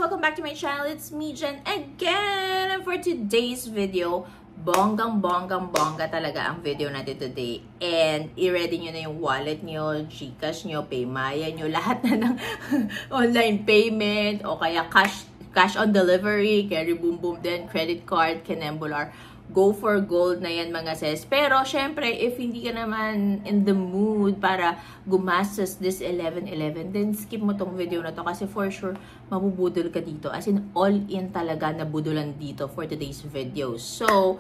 Welcome back to my channel. It's me, Jen, again. And for today's video, bonggang-bonggang-bongga talaga ang video natin today. And i-ready nyo na yung wallet nyo, GCash nyo, Paymaya nyo, lahat na ng online payment o kaya cash on delivery, carry boom boom din, credit card, Kinembular. Go for gold na yan mga sis. Pero syempre, if hindi ka naman in the mood para gumastos this 11/11, then skip mo tong video na to kasi for sure, mabubudol ka dito. As in, all in talaga na budulan dito for today's video. So,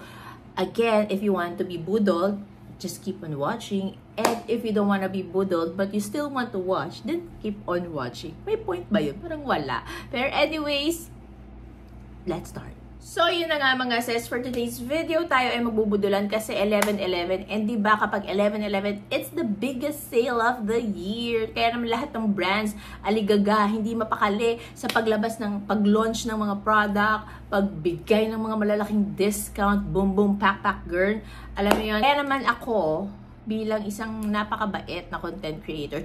again, if you want to be budol, just keep on watching. And if you don't want to be budoled but you still want to watch, then keep on watching. May point ba yun? Parang wala. Pero anyways, let's start. So, yun na nga mga sis, for today's video, tayo ay magbubudulan kasi 11/11. And diba kapag 11/11, it's the biggest sale of the year. Kaya naman lahat ng brands, aligaga, hindi mapakali sa pag-launch ng mga product, pagbigay ng mga malalaking discount, boom boom, pack girl. Alam mo yun? Kaya naman ako, bilang isang napakabait na content creator,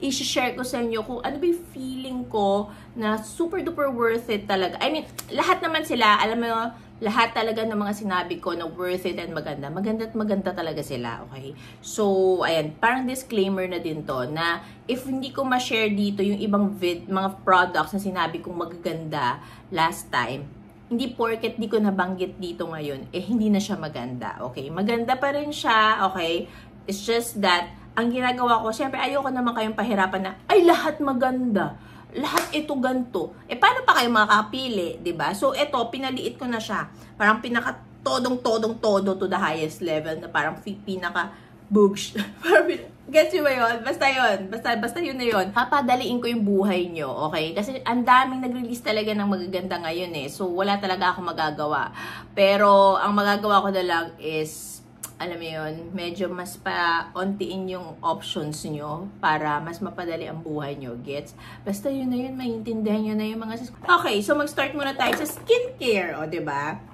i-share ko sa inyo kung ano ba yung feeling ko na super duper worth it talaga. I mean, lahat naman sila, alam mo, lahat talaga ng mga sinabi ko na worth it and maganda. Maganda at maganda talaga sila, okay? So, ayan, parang disclaimer na din to na if hindi ko ma-share dito yung ibang mga products na sinabi kong magaganda last time, hindi porket di ko nabanggit dito ngayon, eh hindi na siya maganda, okay? Maganda pa rin siya, okay? It's just that ang ginagawa ko, syempre ayoko naman kayong pahirapan na, ay lahat maganda, lahat ito ganto. Eh paano pa kayo makakapili, 'di ba? So ito, pinaliit ko na siya. Parang pinaka todo to the highest level na parang pinaka books. Gets you ba yun? Basta yun. Basta yun na yun. Papadaliin ko yung buhay nyo, okay? Kasi ang daming nag-release talaga ng magaganda ngayon eh. So wala talaga ako magagawa. Pero ang magagawa ko na lang is, alam mo yun, medyo mas pa-ontiin yung options nyo para mas mapadali ang buhay nyo. Gets? Basta yun na yun, maintindihan nyo na yung mga sis. Okay, so mag-start muna tayo sa skincare, o diba?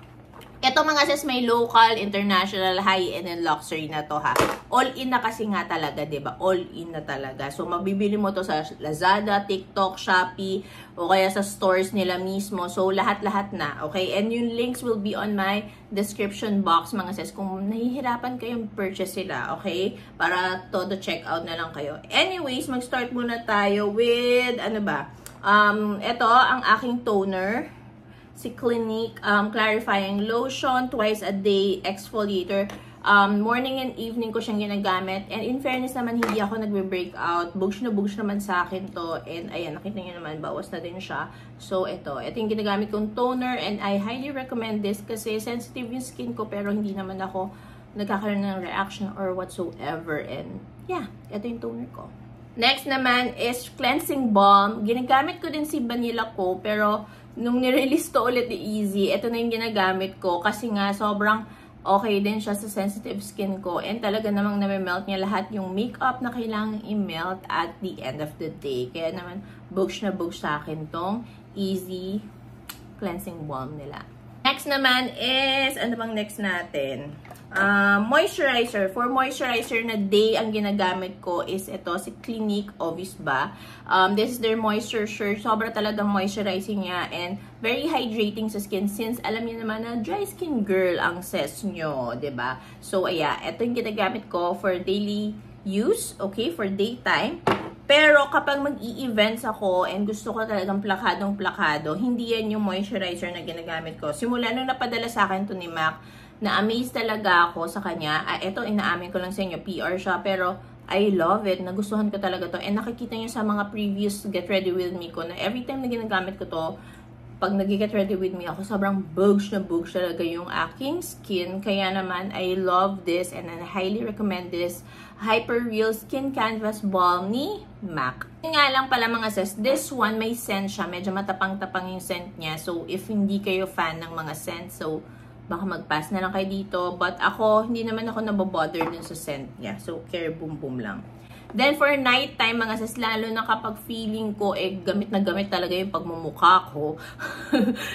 Ito mga sis, may local, international, high-end, and luxury na to ha. All in na kasi nga talaga, diba? All in na talaga. So, mabibili mo to sa Lazada, TikTok, Shopee, o kaya sa stores nila mismo. So, lahat-lahat na, okay? And yung links will be on my description box, mga sis, kung nahihirapan kayong purchase sila, okay? Para todo check out na lang kayo. Anyways, mag-start muna tayo with, ano ba? Ito, ang aking toner. Si Clinique Clarifying Lotion, twice a day exfoliator. Morning and evening ko siyang ginagamit. And in fairness naman, hindi ako nagbe-breakout. Bugs naman sa akin to. And ayan, nakita niyo naman, bawas na din siya. So, ito yung ginagamit kong toner. And I highly recommend this kasi sensitive yung skin ko. Pero hindi naman ako nagkakaroon ng reaction or whatsoever. And yeah, ito yung toner ko. Next naman is cleansing balm. Ginagamit ko din si Vanilla Co. Pero nung nirelease to ulit ni Easy, ito na yung ginagamit ko kasi nga sobrang okay din siya sa sensitive skin ko and talaga namang na-melt niya lahat yung makeup na kailangan i-melt at the end of the day. Kaya naman, bugs na bugs sa akin tong Easy cleansing balm nila. Next naman is, ano bang next natin? Moisturizer. For moisturizer na day, ang ginagamit ko is ito, si Clinique Obvious ba? This is their moisture shirt. Sobra talagang moisturizing niya and very hydrating sa skin since alam niyo naman na dry skin girl ang sis nyo, ba diba? So, ayan. Ito yung ginagamit ko for daily use, okay? For daytime. Pero kapag mag-i-events ako and gusto ko talagang plakadong-plakado, hindi yan yung moisturizer na ginagamit ko. Simula nung napadala sa akin to ni Mac, na-amaze talaga ako sa kanya. Ito, inaamin ko lang sa inyo, PR siya, pero I love it. Nagustuhan ko talaga to. And nakikita nyo sa mga previous Get Ready With Me ko na every time na ginagamit ko to, pag nag-get ready with me ako, sobrang bugs na bugs talaga yung aking skin. Kaya naman, I love this and I highly recommend this Hyper Real Skin Canvas Balm ni MAC. Nga lang pala mga sis, this one may scent siya. Medyo matapang-tapang yung scent niya. So, if hindi kayo fan ng mga scent, so baka mag-pass na lang kayo dito. But ako, hindi naman ako nabobother dun sa scent niya. So, care boom boom lang. Then, for nighttime, mga sis, lalo na kapag feeling ko, gamit na gamit talaga yung pagmumukha ko.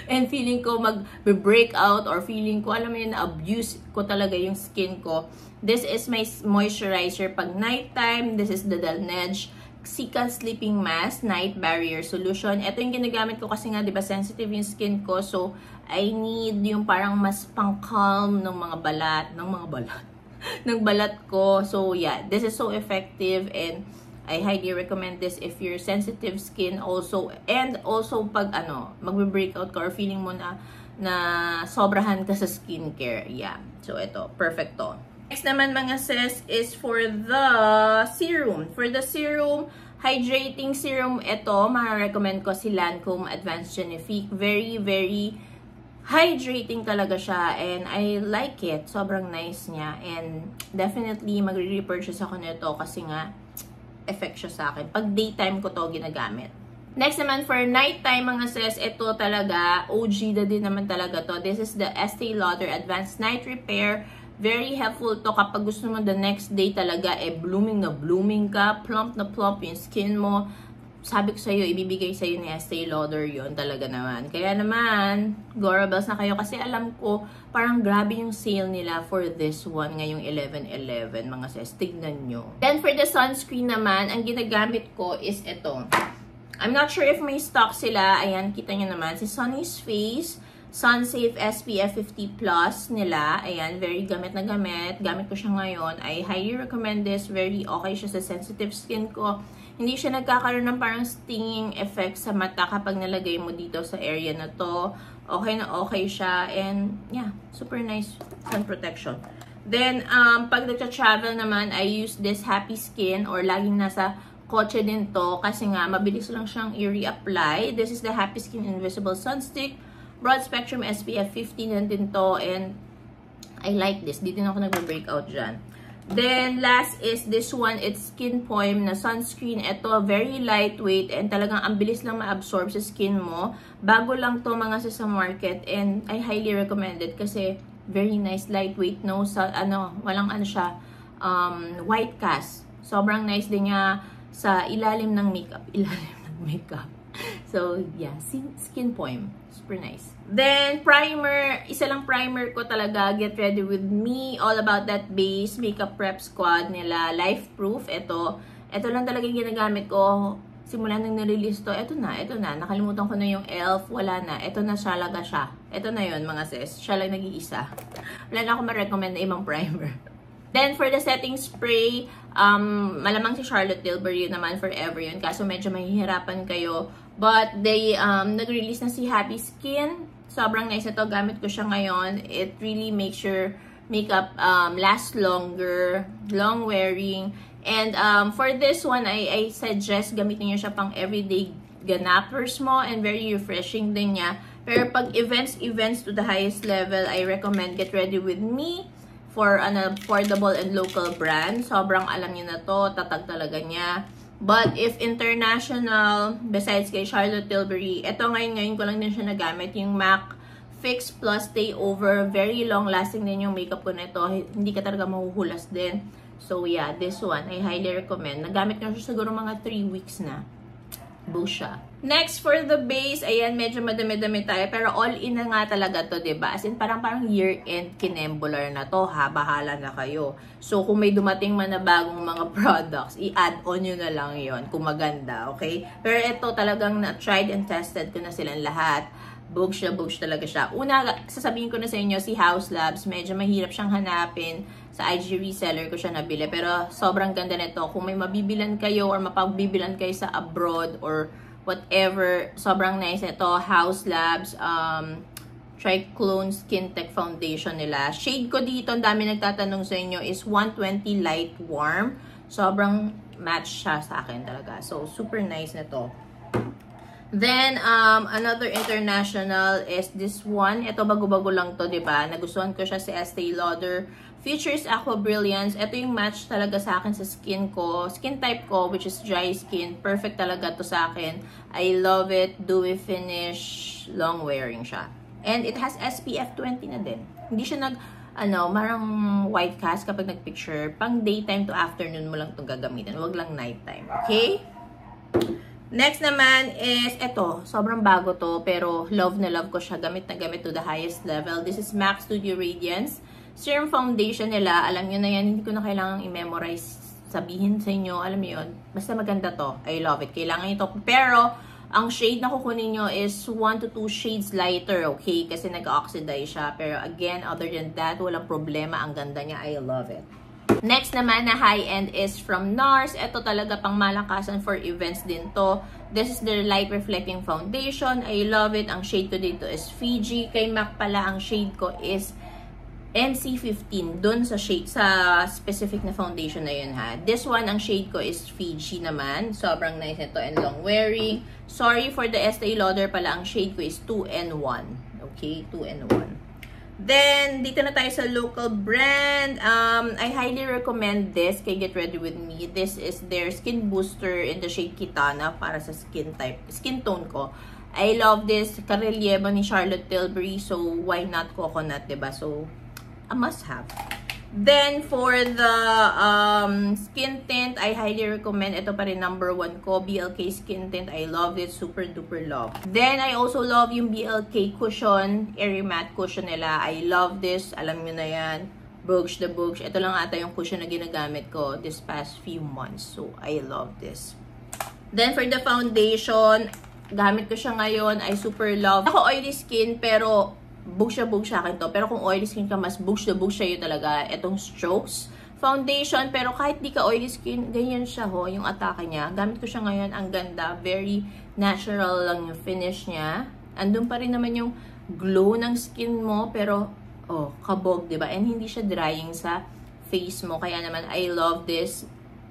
And feeling ko mag-breakout or feeling ko, alam mo yun, na-abuse ko talaga yung skin ko. This is my moisturizer pag nighttime. This is the Laneige Cica Sleeping Mask Night Barrier Solution. Ito yung ginagamit ko kasi nga, di ba, sensitive yung skin ko. So, I need yung parang mas pang-calm ng mga balat, ng balat ko. So, yeah, this is so effective and I highly recommend this if you're sensitive skin also. And also, pag magbe-breakout ka or feeling mo na sobrahan ka sa skincare. Yeah. So, ito, perfect to. Next naman mga sis is for the serum. For the serum, hydrating serum, ito, ma-recommend ko si Lancome Advanced Genifique. Very, very hydrating talaga siya. And I like it. Sobrang nice niya. And definitely, magre-repurchase ako nito kasi nga, effect siya sa akin. Pag daytime ko to ginagamit. Next naman, for nighttime mga sis, ito talaga, OG na din naman talaga to. This is the Estee Lauder Advanced Night Repair. Very helpful to kapag gusto mo the next day talaga, blooming na blooming ka, plump na plump yung skin mo. Sabi ko sa'yo, ibibigay sa'yo ni Estee Lauder yon talaga naman. Kaya naman, Gorabels na kayo kasi alam ko, parang grabe yung sale nila for this one ngayong 11/11 mga sis. Tignan nyo. Then for the sunscreen naman, ang ginagamit ko is ito. I'm not sure if may stock sila. Ayan, kita nyo naman. Si Sunny's Face Sunsafe SPF 50 Plus nila. Ayan, very gamit na gamit. Gamit ko siya ngayon. I highly recommend this. Very okay siya sa sensitive skin ko. Hindi siya nagkakaroon ng parang stinging effect sa mata kapag nalagay mo dito sa area na to. Okay na okay siya. And yeah, super nice sun protection. Then, pag nagta-travel naman, I use this Happy Skin or laging nasa kotse din to kasi nga mabilis lang siyang i-reapply. This is the Happy Skin Invisible Sunstick. Broad Spectrum SPF 50 na din to. And I like this. Dito na ako nagbe-breakout dyan. Then, last is this one. It's Skin Poem na sunscreen. Ito, very lightweight and talagang ang bilis lang ma-absorb sa skin mo. Bago lang to mga sa market and I highly recommend it kasi very nice, lightweight, no? Sa, walang siya, white cast. Sobrang nice din niya sa ilalim ng makeup. So, yeah, Skin Poem. Super nice. Then, primer. Isa lang primer ko talaga. Get Ready With Me. All About That Base. Makeup Prep Squad nila. Life Proof. Ito lang talaga yung ginagamit ko. Simula nang nirelease to. Ito na. Nakalimutan ko na yung e.l.f. Wala na. Ito na talaga siya. Ito na yun, mga sis. Siya lang nag-iisa. Wala na ako ma-recommend na ibang primer. Then, for the setting spray, malamang si Charlotte Tilbury naman forever yun. Kaso medyo mahihirapan kayo. But, they, nag-release na si Happy Skin. Sobrang nice na to. Gamit ko siya ngayon. It really makes your makeup last longer, long wearing. And, for this one, I suggest gamitin nyo siya pang everyday ganapers mo. And very refreshing din niya. Pero pag events to the highest level, I recommend Get Ready With Me. For an affordable and local brand. Sobrang alam niyo na to. Tatag talaga niya. But if international, besides kay Charlotte Tilbury, ito ngayon ko lang din siya nagamit. Yung MAC Fix Plus Stay Over. Very long lasting din yung makeup ko na ito. Hindi ka talaga mahuhulas din. So yeah, this one, I highly recommend. Nagamit ko siya siguro mga 3 weeks na. Boost siya. Next, for the base, ayan, medyo madami-dami tayo. Pero all-in na nga talaga to, diba? As in, parang year-end kinembular na to, ha? Bahala na kayo. So, kung may dumating man na bagong mga products, i-add on nyo na lang yon kung maganda, okay? Pero ito talagang na-tried and tested ko na silang lahat. Books talaga siya. Una, sasabihin ko na sa inyo, si Haus Labs, medyo mahirap siyang hanapin. Sa IG reseller ko siya nabili. Pero sobrang ganda nito. Kung may mabibilan kayo or mapagbibilan kayo sa abroad or whatever, sobrang nice ito. Haus Labs, Triclone Skin Tech Foundation nila. Shade ko dito, ang dami nagtatanong sa inyo, is 120 Light Warm. Sobrang match siya sa akin talaga. So, super nice na to. Then, another international is this one. Ito, bago-bago lang to, diba? Nagustuhan ko siya si Estee Lauder Futures Aqua Brilliance. Ito yung match talaga sa akin sa skin ko. Skin type ko, which is dry skin. Perfect talaga to sa akin. I love it. Dewy finish. Long wearing siya. And it has SPF 20 na din. Hindi siya marang white cast kapag nagpicture. Pang daytime to afternoon mo lang itong gagamitin. Huwag lang nighttime. Okay? Next naman is ito. Sobrang bago to. Pero love na love ko siya. Gamit na gamit to the highest level. This is MAC Studio Radiance Serum Foundation nila. Alam nyo na yan. Hindi ko na kailangang i-memorize sabihin sa inyo, alam mo yun, basta maganda to. I love it. Kailangan nyo to. Pero, ang shade na kukunin nyo is 1 to 2 shades lighter, okay? Kasi nag-oxidize siya. Pero again, other than that, walang problema. Ang ganda niya. I love it. Next naman na high-end is from NARS. Ito talaga pang malakasan for events din to. This is their light reflecting foundation. I love it. Ang shade ko dito is Fiji. Kay MAC pala, ang shade ko is NC15. Doon sa shade, sa specific na foundation na yun ha. This one, ang shade ko is Fiji naman. Sobrang nice ito and long wearing. Sorry for the Estee Lauder pala. Ang shade ko is 2-in-1. Okay, 2-in-1. Then, dito na tayo sa local brand. I highly recommend this kay Get Ready With Me. This is their skin booster in the shade Kitana para sa skin tone ko. I love this. Karelyebo ni Charlotte Tilbury. So, why not coconut, diba? So, a must have. Then, for the skin tint, I highly recommend. Ito pa rin #1 ko. BLK skin tint. I love it. Super duper love. Then, I also love yung BLK cushion. Airy matte cushion nila. I love this. Alam nyo na yan. Boogs the Boogs. Ito lang ata yung cushion na ginagamit ko this past few months. So, I love this. Then, for the foundation, gamit ko siya ngayon. I super love. Ako oily skin, pero bugs siya akin to. Pero kung oily skin ka, mas bugs siya yun talaga. Itong Strokes foundation. Pero kahit di ka oily skin, ganyan siya ho, yung atake niya. Gamit ko siya ngayon. Ang ganda. Very natural lang yung finish niya. Andun pa rin naman yung glow ng skin mo. Pero, oh, kabog, diba? And hindi siya drying sa face mo. Kaya naman, I love this.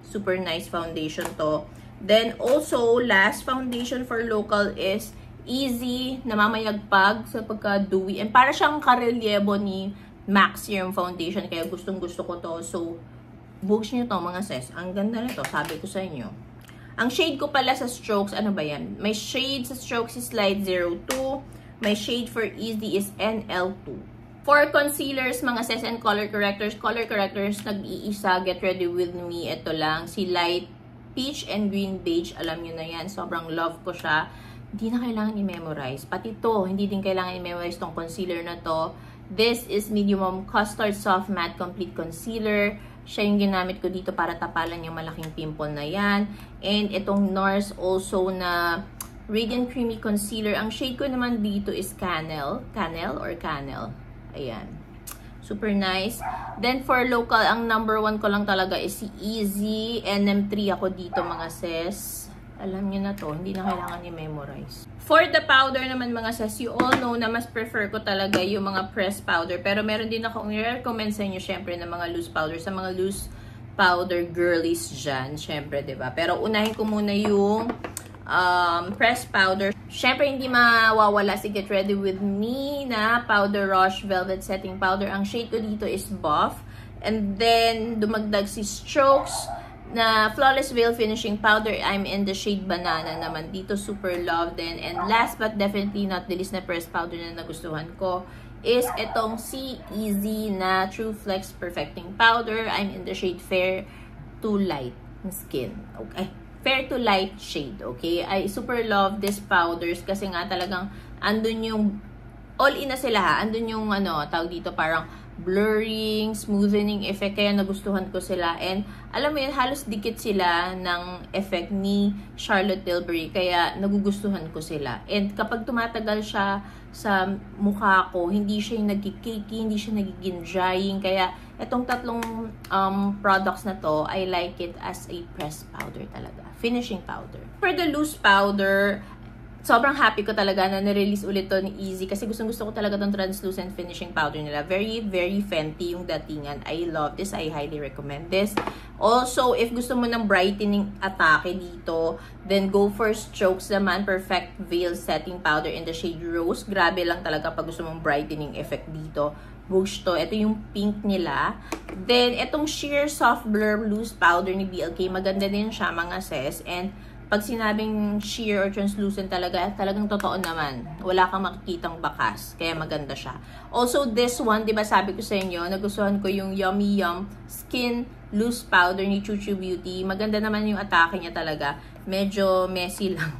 Super nice foundation to. Then, also, last foundation for local is easy, namamayagpag sa pagka-dewy. And para siyang karelyebo ni MAC Serum Foundation. Kaya gustong-gusto ko to. So, books nyo to mga sis. Ang ganda nito, sabi ko sa inyo. Ang shade ko pala sa Strokes, ano ba yan? My shade sa Strokes is Light 02. My shade for Easy is NL2. For concealers, mga sis, and color correctors, nag-iisa, Get Ready With Me. Ito lang, si Light Peach and Green Beige. Alam nyo na yan. Sobrang love ko siya. Hindi na kailangan i-memorize. Pati to, hindi din kailangan i-memorize tong concealer na to. This is Medium Custard Soft Matte Complete Concealer. Siya yung ginamit ko dito para tapalan yung malaking pimple na yan. And itong NARS also na Radiant Creamy Concealer. Ang shade ko naman dito is Canel. Canel or Canel. Ayan. Super nice. Then for local, ang #1 ko lang talaga is si Easy. NM3 ako dito mga sis. Alam nyo na to, hindi na kailangan i-memorize. For the powder naman mga sis, you all know na mas prefer ko talaga yung mga pressed powder. Pero meron din akong i-recommend sa inyo syempre ng mga loose powder. Sa mga loose powder girlies dyan, syempre, diba? Pero unahin ko muna yung pressed powder. Syempre, hindi mawawala si Get Ready With Me na Powder Rush Velvet Setting Powder. Ang shade ko dito is Buff. And then, dumagdag si Strokes na Flawless Veil Finishing Powder. I'm in the shade Banana naman. Dito super love din. And last but definitely not the least na pressed powder na nagustuhan ko is itong si Easy na True Flex Perfecting Powder. I'm in the shade Fair to Light Skin. Okay. Fair to Light shade. Okay. I super love these powders kasi nga talagang andun yung all in na sila ha. Andun yung tawag dito parang blurring, smoothening effect. Kaya nagustuhan ko sila. And alam mo yun, halos dikit sila ng effect ni Charlotte Tilbury. Kaya nagugustuhan ko sila. And kapag tumatagal siya sa mukha ko, hindi siya yung nagkikiki, hindi siya nagiging drying. Kaya itong tatlong products na to, I like it as a pressed powder talaga. Finishing powder. For the loose powder, sobrang happy ko talaga na na-release ulit to ni Easy kasi gustong-gusto ko talaga tong translucent finishing powder nila. Very, very Fenty yung datingan. I love this. I highly recommend this. Also, if gusto mo ng brightening atake dito, then go for Strokes naman. Perfect Veil Setting Powder in the shade Rose. Grabe lang talaga pag gusto mong brightening effect dito. Bush to. Ito yung pink nila. Then, itong Sheer Soft Blur Loose Powder ni BLK. Maganda din siya mga sis. And pag sinabing sheer or translucent talagang totoo naman. Wala kang makikitang bakas. Kaya maganda siya. Also, this one, di ba sabi ko sa inyo, nagustuhan ko yung Yummy Yum Skin Loose Powder ni Chuchu Beauty. Maganda naman yung atake niya talaga. Medyo messy lang.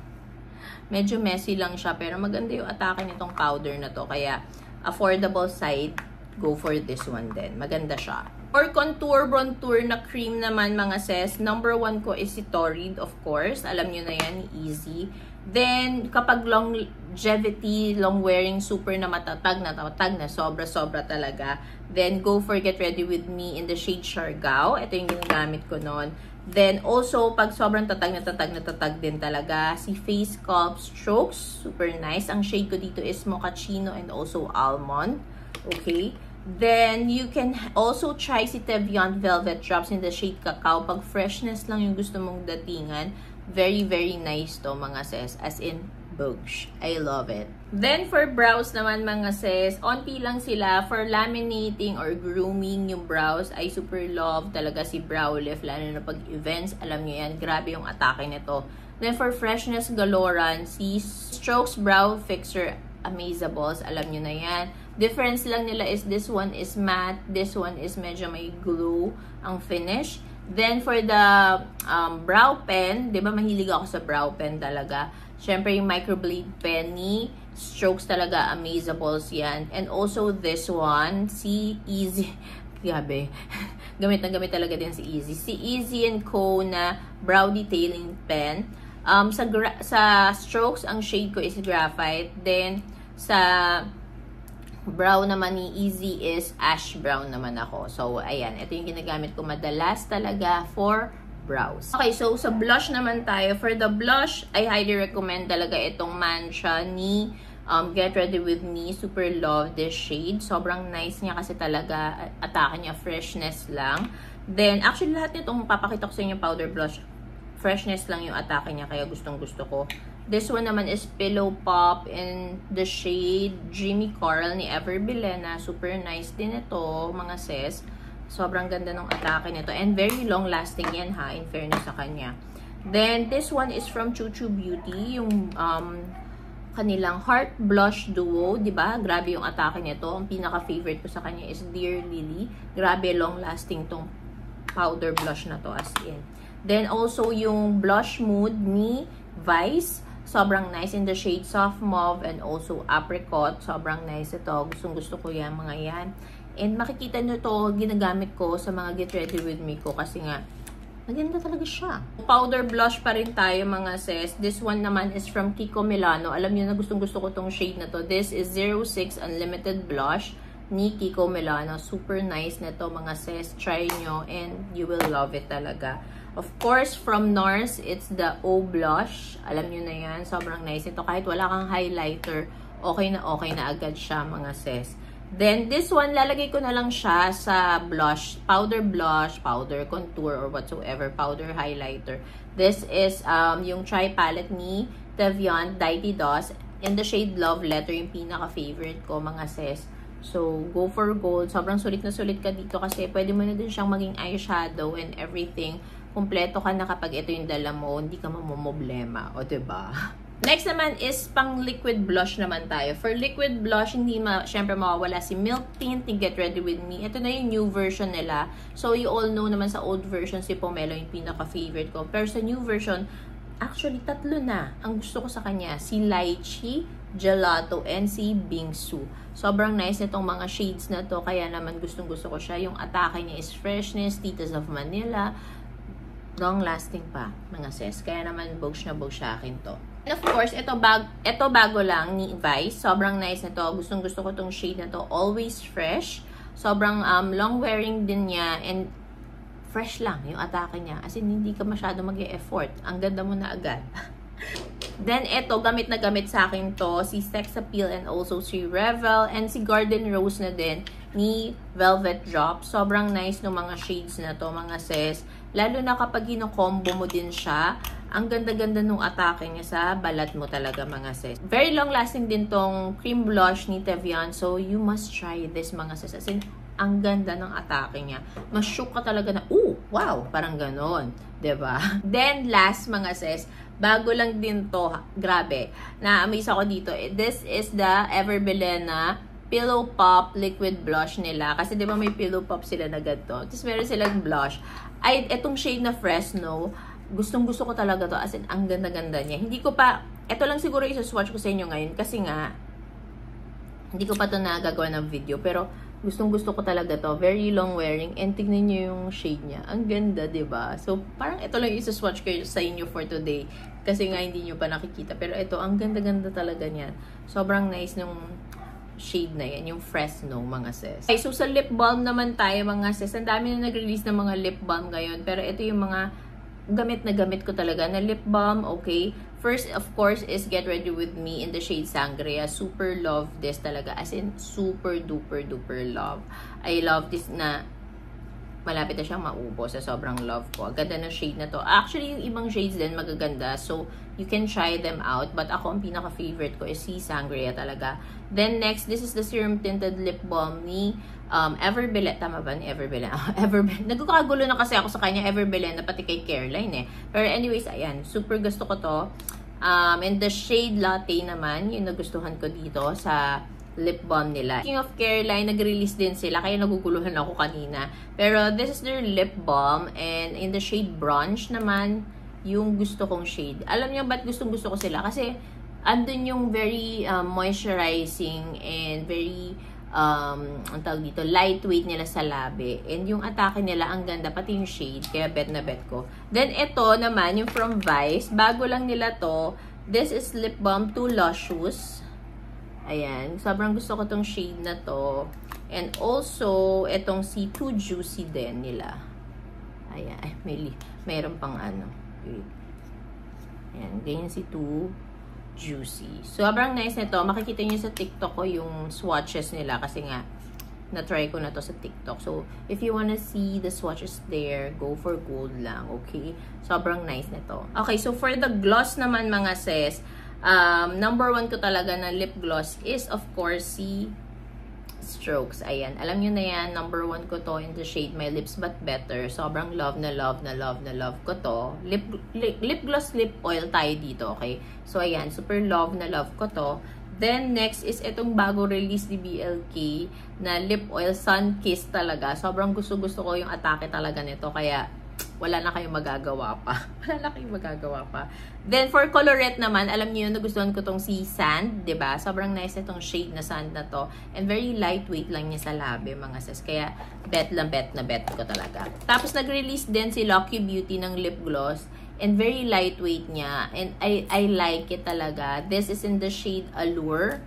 Medyo messy lang siya. Pero maganda yung atake nitong powder na to. Kaya, affordable side, go for this one din. Maganda siya. Or contour, bronzer na cream naman mga sis, number 1 ko is si Torrid, of course. Alam nyo na yan, easy. Then, kapag longevity, long wearing, super na matatag na sobra-sobra talaga. Then, go for Get Ready With Me in the shade Siargao. Ito yung ginagamit ko noon. Then, also, pag sobrang tatag din talaga, si Face Sculpt Strokes, super nice. Ang shade ko dito is Mochaccino and also Almond. Okay? Then, you can also try si Tevian Velvet Drops in the shade Cacao. Pag freshness lang yung gusto mong datingan, very, very nice to mga sis. As in, Bogue. I love it. Then, for brows naman mga sis, onti lang sila. For laminating or grooming yung brows, I super love talaga si Brow Lift. Lalo na pag events, alam nyo yan, grabe yung atake nito. Then, for freshness galoran, si Strokes Brow Fixer Amazables, alam nyo na yan. Difference lang nila is this one is matte, this one is medyo may glue ang finish. Then for the brow pen, 'di ba mahilig ako sa brow pen talaga. Syempre yung microblade pen ni Strokes talaga, Amazables yan. And also this one, si Easy. Gabi. Gamit na gamit talaga din si Easy. Si Easy & Co na brow detailing pen. Sa Strokes, ang shade ko is graphite. Then sa brow naman ni Easy is ash brown naman ako. So, ayan. Ito yung ginagamit ko madalas talaga for brows. Okay, so sa blush naman tayo. For the blush, I highly recommend talaga itong Mancha ni Get Ready With Me. Super love this shade. Sobrang nice niya kasi talaga. Atake niya, freshness lang. Then, actually lahat nitong papakita ko sa inyo powder blush, freshness lang yung atake niya. Kaya gustong gusto ko. This one naman is Pillow Pop in the shade Dreamy Coral ni Everbilena. Super nice din ito, mga sis. Sobrang ganda ng atake nito. And very long lasting yan ha, in fairness sa kanya. Then, this one is from Choo Choo Beauty. Yung kanilang Heart Blush Duo. Diba? Grabe yung atake nito. Ang pinaka-favorite ko sa kanya is Dear Lily. Grabe long lasting tong powder blush na to as in. Then, also yung Blush Mood ni Vice. Sobrang nice in the shade Soft Mauve and also Apricot. Sobrang nice ito. Gustong-gusto ko yan, mga yan. And makikita nyo to, ginagamit ko sa mga Get Ready With Me ko kasi nga, maganda talaga siya. Powder blush pa rin tayo, mga sis. This one naman is from Kiko Milano. Alam nyo na gustong-gusto ko tong shade na to. This is 06 Unlimited Blush ni Kiko Milano. Super nice na to, mga sis. Try nyo and you will love it talaga. Of course, from NARS, it's the O Blush. Alam nyo na yan. Sobrang nice ito. Kahit wala kang highlighter, okay na agad siya, mga sis. Then, this one, lalagay ko na lang siya sa blush, powder contour, or whatsoever, powder highlighter. This is yung Tri Palette ni Tevian Dainty Doss in the shade Love Letter, yung pinaka-favorite ko, mga sis. So, go for gold. Sobrang sulit na sulit ka dito kasi pwede mo na din siyang maging eyeshadow and everything. Kumpleto ka na kapag ito yung dala mo, hindi ka mamoblema. O, diba? Next naman is pang liquid blush naman tayo. For liquid blush, hindi syempre mawawala si Milk Tint ni Get Ready With Me. Ito na yung new version nila. So, you all know naman sa old version, si Pomelo yung pinaka-favorite ko. Pero sa new version, actually, tatlo na. Ang gusto ko sa kanya, si Lychee, Gelato, and si Bingsu. Sobrang nice nitong mga shades na to. Kaya naman gustong-gusto ko siya. Yung atake niya is freshness, Titas of Manila. Long lasting pa, mga sis. Kaya naman Bogue na Bogue sa akin to. And of course, ito bago lang ni Vice. Sobrang nice na to. Gustong-gusto ko tong shade na to. Always fresh. Sobrang long wearing din niya. And fresh lang yung atake niya. As in, hindi ka masyado mag-e-effort. Ang ganda mo na agad. Then, ito, gamit na gamit sa akin to. Si Sex Appeal and also si Revel. And si Garden Rose na din ni Velvet Drop. Sobrang nice ng mga shades na to, mga sis. Lalo na kapag combo mo din siya, ang ganda-ganda nung atake niya sa balat mo talaga, mga sis. Very long-lasting din tong cream blush ni Tevian. So, you must try this, mga sis. As in, ang ganda ng atake niya. Mas-shook ka talaga na, wow, parang ganon. Diba? Then, last, mga sis, bago lang din to, grabe, na-amaze ako dito. This is the Everbilena Pillow Pop liquid blush nila. Kasi diba may Pillow Pop sila na ganito. Tapos meron silang blush. Ay, etong shade na Fresno, gustong-gusto ko talaga to. As in, ang ganda-ganda niya. Hindi ko pa, eto lang siguro isa-swatch ko sa inyo ngayon. Kasi nga, hindi ko pa to nagagawa ng video. Pero, Gustong-gusto ko talaga to. Very long wearing. And tignan nyo yung shade niya. Ang ganda, ba diba? So, parang ito lang yung isa-swatch ko sa inyo for today. Kasi nga hindi nyo pa nakikita. Pero ito, ang ganda-ganda talaga niyan. Sobrang nice nung shade na yan. Yung Fresno, mga sis. Okay, so sa lip balm naman tayo, mga sis. Ang dami na nag-release ng mga lip balm ngayon. Pero ito yung mga gamit na gamit ko talaga na lip balm, okay? First, of course, is Get Ready With Me in the shade Sangria. Super love this talaga. As in, super duper duper love. I love this na malapit na siyang maubos sa sobrang love ko. Ang ganda ng shade na to. Actually, yung ibang shades din magaganda. So, you can try them out. But ako, ang pinaka-favorite ko is si Sangria talaga. Then, next, this is the Serum Tinted Lip Balm ni Everbelen. Tama ba ni Everbelen? Everbelen. Nagkakagulo na kasi ako sa kanya, Everbelen, na pati kay Caroline eh. Pero anyways, ayan. Super gusto ko to. And the shade Latte naman, yung nagustuhan ko dito sa lip balm nila. Speaking of Caroline, nag-release din sila, kaya naguguluhan ako kanina. Pero this is their lip balm, and in the shade Bronze naman, yung gusto kong shade. Alam niyo ba't gustong-gusto ko sila? Kasi andun yung very moisturizing and very ang tawag dito, lightweight nila sa labi. And yung atake nila, ang ganda, pati yung shade. Kaya bet na bet ko. Then ito naman, yung from Vice, bago lang nila to. This is lip balm Too Luscious. Ayan, sobrang gusto ko tong shade na to. And also, itong si Too Juicy din nila. Ayan, mayroon pang ano. Ayan, ganyan si Too Juicy. Sobrang nice nito. Makikita niyo sa TikTok ko yung swatches nila kasi nga, na-try ko na to sa TikTok. So, if you wanna see the swatches there, go for gold lang, okay? Sobrang nice nito. Okay, so for the gloss naman, mga sis, number 1 ko talaga na lip gloss is of course si Strokes. Ayan, alam nyo na yan, number 1 ko to in the shade My Lips But Better. Sobrang love na love na love na love ko to. Lip gloss, lip oil tayo dito, okay? So ayan, super love na love ko to. Then next is itong bago release ni BLK na lip oil Sun Kiss talaga. Sobrang gusto ko yung atake talaga nito, kaya wala na kayong magagawa pa. Wala na kayong magagawa pa. Then, for colorette naman, alam niyo yun, nagustuhan ko tong si Sand, diba? Sobrang nice itong shade na sand na to. And very lightweight lang niya sa labi, mga sis. Kaya, bet na bet ko talaga. Tapos, nag-release din si Lucky Beauty ng lip gloss. And very lightweight niya. And I like it talaga. This is in the shade Allure.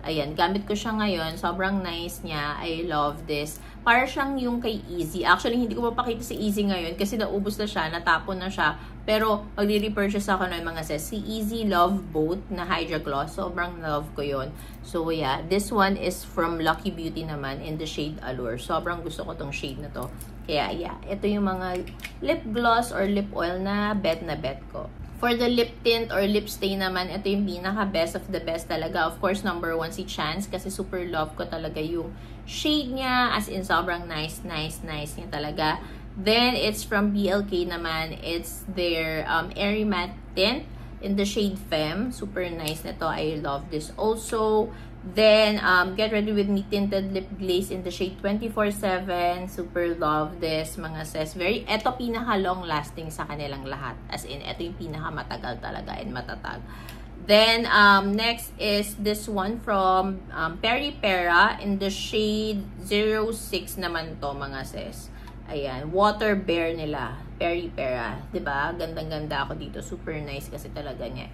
Ayan, gamit ko siya ngayon. Sobrang nice niya. I love this. Para siyang yung kay Easy. Actually, hindi ko mapakita si Easy ngayon kasi naubos na siya, natapon na siya. Pero, magre-repurchase ako ng mga sis. Si Easy Love Boat na Hydra Gloss. Sobrang love ko yon. So, yeah. This one is from Lucky Beauty naman in the shade Allure. Sobrang gusto ko tong shade na to. Kaya, yeah. Ito yung mga lip gloss or lip oil na bet ko. For the lip tint or lip stain naman, ito yung pinaka-best of the best talaga. Of course, number 1 si Chance kasi super love ko talaga yung shade niya. As in, sobrang nice niya talaga. Then, it's from BLK naman. It's their Airy Matte Tint in the shade Femme. Super nice na to. I love this also. Then, Get Ready With Me Tinted Lip Glaze in the shade 24/7. Super love this, mga sis. Ito pinaka-long lasting sa kanilang lahat. As in, ito yung pinaka-matagal talaga and matatag. Then, next is this one from Peri Pera in the shade 06 naman to, mga sis. Ayan, Water Bear nila. Peri Pera. Diba? Gandang-ganda ako dito. Super nice kasi talaga niya.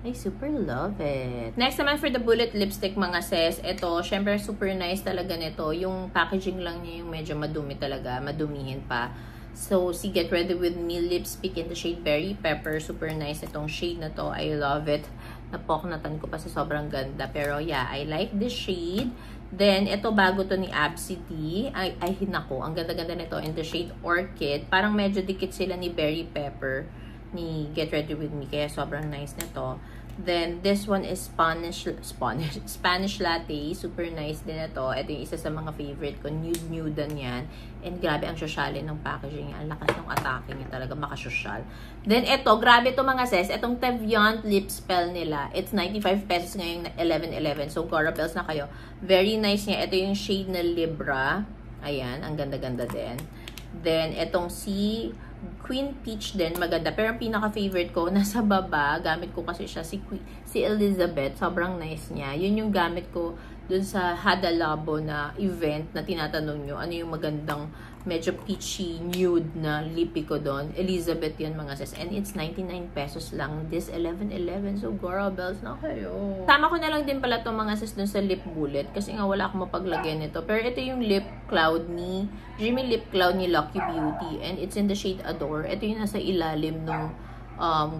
I super love it. Next naman for the bullet lipstick, mga sis. Ito, syempre super nice talaga nito. Yung packaging lang niya yung medyo madumi talaga. Madumihin pa. So, si Get Ready With Me lipstick in the shade Berry Pepper. Super nice itong shade na to. I love it. Napoknatan ko pa sa sobrang ganda. Pero yeah, I like this shade. Then, ito bago to ni Absidy. Ay, hinako. Ang ganda-ganda nito in the shade Orchid. Parang medyo dikit sila ni Berry Pepper ni Get Ready With Me. Kaya sobrang nice nito. Then, this one is Spanish Latte. Super nice din ito. Ito yung isa sa mga favorite ko. Nude-nude yan. And grabe ang sosyalin ng packaging niya. Ang lakas ng atake niya talaga. Makasosyal. Then, ito. Grabe ito, mga sis. Itong Teviant Lip Spell nila. It's 95 pesos ngayong 11/11. So, Gora Bells na kayo. Very nice niya. Ito yung shade na Libra. Ayan. Ang ganda-ganda din. Then, itong si Queen Peach din, maganda. Pero ang pinaka-favorite ko, nasa baba. Gamit ko kasi siya, si Elizabeth. Sobrang nice niya. Yun yung gamit ko dun sa Hada Labo na event na tinatanong nyo, ano yung magandang medyo peachy nude na lippy ko doon. Elizabeth yun mga sis. And it's 99 pesos lang. This 11.11. So girl, bells na kayo. Tama ko na lang din pala itong mga sis dun sa lip bullet. Kasi nga wala akong mapaglagyan nito. Pero ito yung lip cloud ni Dreamy Lip Cloud ni Lucky Beauty. And it's in the shade Adore. Ito yung nasa ilalim ng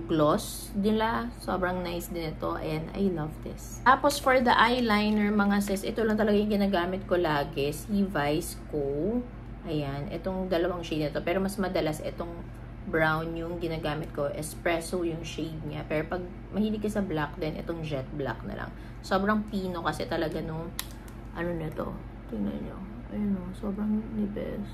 gloss nila. Sobrang nice din ito. And I love this. Tapos for the eyeliner mga sis, ito lang talaga yung ginagamit ko lagi. Si Vice Co. Ayan, itong dalawang shade na to. Pero mas madalas itong brown yung ginagamit ko. Espresso yung shade niya. Pero pag mahilig ka sa black din, itong jet black na lang. Sobrang pino kasi talaga nung, ano na to. Tingnan nyo. Ayun o, sobrang nipis.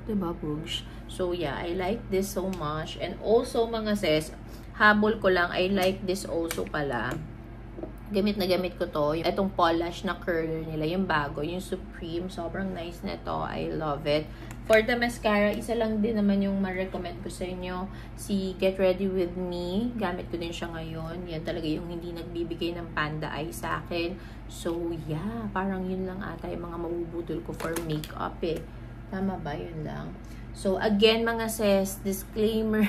Diba, Bruges? So, yeah, I like this so much. And also, mga sis, habol ko lang, I like this also pala. Gamit na gamit ko to. Itong polish na curler nila, yung bago, yung Supreme. Sobrang nice na to. I love it. For the mascara, isa lang din naman yung ma-recommend ko sa inyo. Si Get Ready With Me. Gamit ko din siya ngayon. Yan talaga yung hindi nagbibigay ng panda eye sa akin. So, yeah. Parang yun lang ata yung mga mabubudol ko for makeup eh. Tama ba? Yun lang. So, again, mga sis, disclaimer,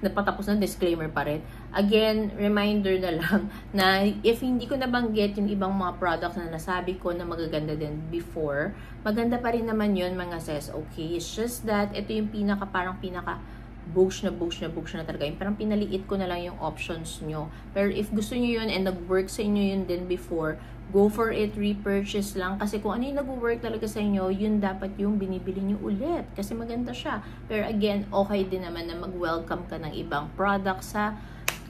napatapos na disclaimer pa rin. Again, reminder na lang na if hindi ko nabanggit yung ibang mga products na nasabi ko na magaganda din before, maganda pa rin naman yun, mga sis. Okay? It's just that, ito yung parang pinaka bush na talaga. Yung parang pinaliit ko na lang yung options nyo. Pero if gusto nyo yun and nag-work sa inyo yun din before, go for it, repurchase lang. Kasi kung ano yung nag-work talaga sa inyo, yun dapat yung binibili nyo ulit. Kasi maganda siya. Pero again, okay din naman na mag-welcome ka ng ibang products sa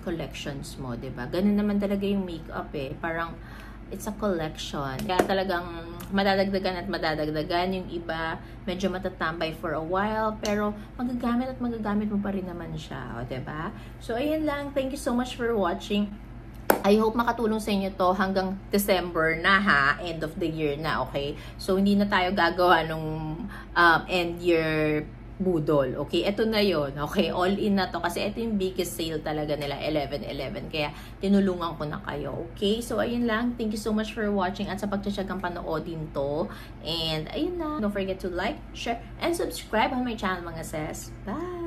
collections mo, diba? Ganun naman talaga yung makeup eh. Parang, it's a collection. Kaya talagang madadagdagan at madadagdagan. Yung iba, medyo matatambay for a while. Pero magagamit at magagamit mo pa rin naman siya. O, diba? So, ayun lang. Thank you so much for watching. I hope makatulong sa inyo to hanggang December na ha. End of the year na, okay? So, hindi na tayo gagawa nung end year budol. Okay, ito na yon. Okay, all in na to. Kasi ito yung biggest sale talaga nila, 11.11. Kaya, tinulungan ko na kayo. Okay, so ayun lang. Thank you so much for watching at sa pagtsatsagang panoodin to. And ayun na. Don't forget to like, share, and subscribe on my channel, mga sis. Bye!